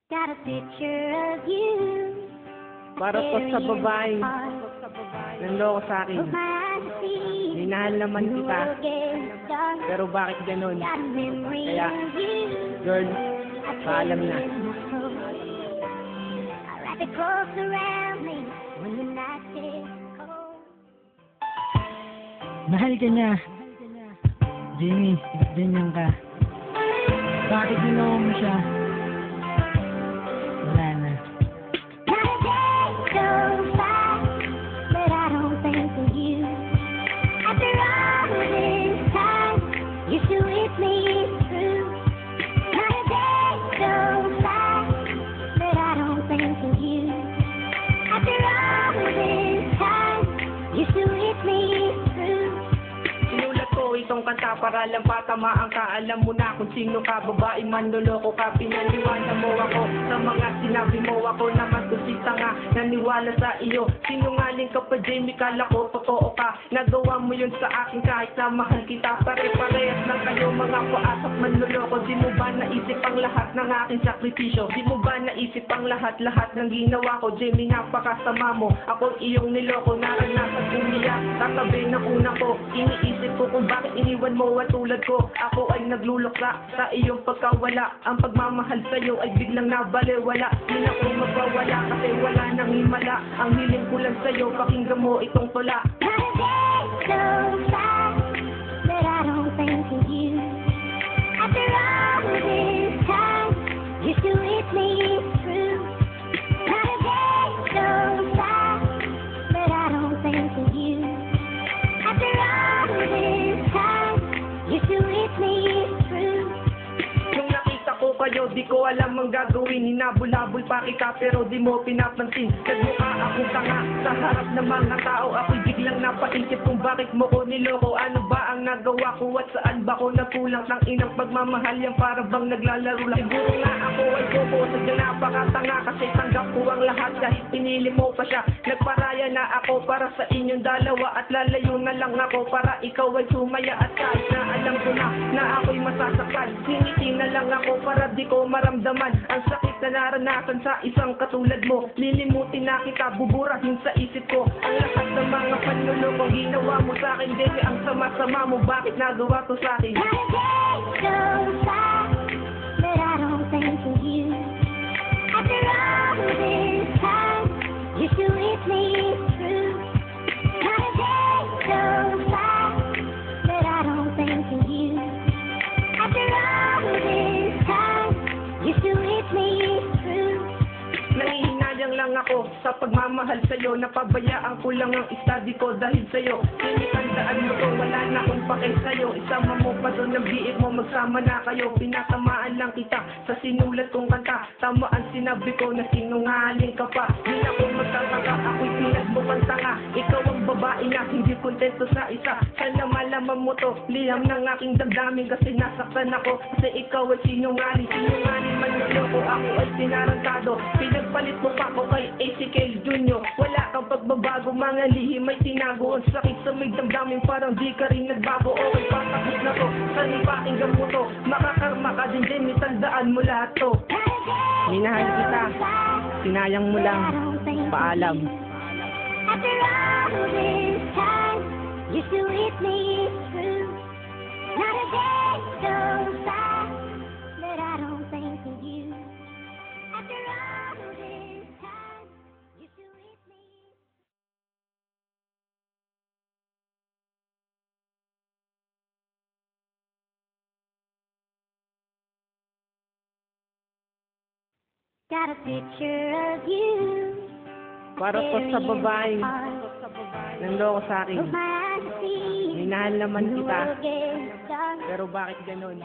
Got a picture of you. Para po sa babae, nanloko sa akin. Minahal naman kita. Pero bakit ganun? Kaya, girl, paalam na. Mahal ka niya. Jamie, ganyan ka. Bakit ginawa mo siya? Wala na. Itong kanta para lang patamaan ka. Alam mo na kung sino ka, babae man, loloko ka. Pinaniwala mo ako sa mga sinabi mo. Ako naman kusita nga, naniwala sa iyo. Sinungaling ka pa, Jamie, kala ko totoo ka. Nagawa mo yun sa akin kahit na mahal kita. Pare-parehas lang kayo mga paasap manloloko. Di mo ba naisip ang lahat ng aking sakripisyo? Di mo ba naisip ang lahat-lahat ng ginawa ko? Jamie, napakasama mo. Ako iyong niloko, naranasan umiyak. Tatabi ng una ko, iniisip ko kung bakit iniwan mo at tulad ko. Ako ay nagluluksa sa iyong pagkawala. Ang pagmamahal sa'yo ay biglang nabaliwala. Di na ko magwawala kasi wala nang himala. Ang hiling ko lang sa'yo, pakinggan mo itong tula. Kayo, di ko alam ang gagawin. Hinabol-habol pa kita pero di mo pinapansin. Nagmukha akong tanga sa harap ng mga tao. Ako'y biglang napaisip kung bakit mo ko niloko. Ano ba ang nagawa ko at saan ba ko nagkulang? Ng inang pagmamahal yan para bang naglalaro lang. Siguro nga ako ay bobo, sadya napakatanga. Kasi tanggap ko ang lahat kahit pinili mo pa siya. Nagparaya na ako para sa inyong dalawa. At lalayo na lang ako para ikaw ay sumaya. At kahit na alam ko na ako'y masasaktan, hingiti na lang ako para di ko maramdaman ang sakit na naranasan sa isang katulad mo. Lilimutin na kita, buburahin sa isip ko ang lahat ng mga panlulokong ginawa mo sa akin. Demi, ang sama-sama mo, bakit nagawa to sa akin? Nangihinayang lang ako sa pagmamahal sa'yo. Napabayaan ko lang ang study ko dahil sa'yo. Tinitandaan mo to, wala na akong pakay sa'yo. Isama mo pa doon ang biik mo, magsama na kayo. Pinatamaan lang kita sa sinulat kong kanta. Tama ang sinabi ko na sinungaling ka pa. Di na ko magtataka, ako'y pinagbukan tanga. Ikaw ang babae na hindi kontento sa isa. Sana malaman mo to, liham ng aking damdamin. Kasi nasaktan ako, kasi ikaw ay sinungaling. Sinungaling man niloko, ako ay sinarantado. Pinagpalit mo pa ko kay ACK Jr. Wala kang pagbabago, mga lihim may tinago. Ang sakit sa may damdamin, parang di ka rin nagbago. Okay, patapos na to, saan ipakinggan mo to? Makakarma ka din, Jamie, tandaan mo lahat to. Minahal kita, sinayang mo lang, paalam. After all this time, you still with me, it's true. Not a day goes by that I don't think of you. After all this time, you still with me. Got a picture of you. Para po sa babae, nanloko sa akin. Minahal naman kita. Pero bakit ganun?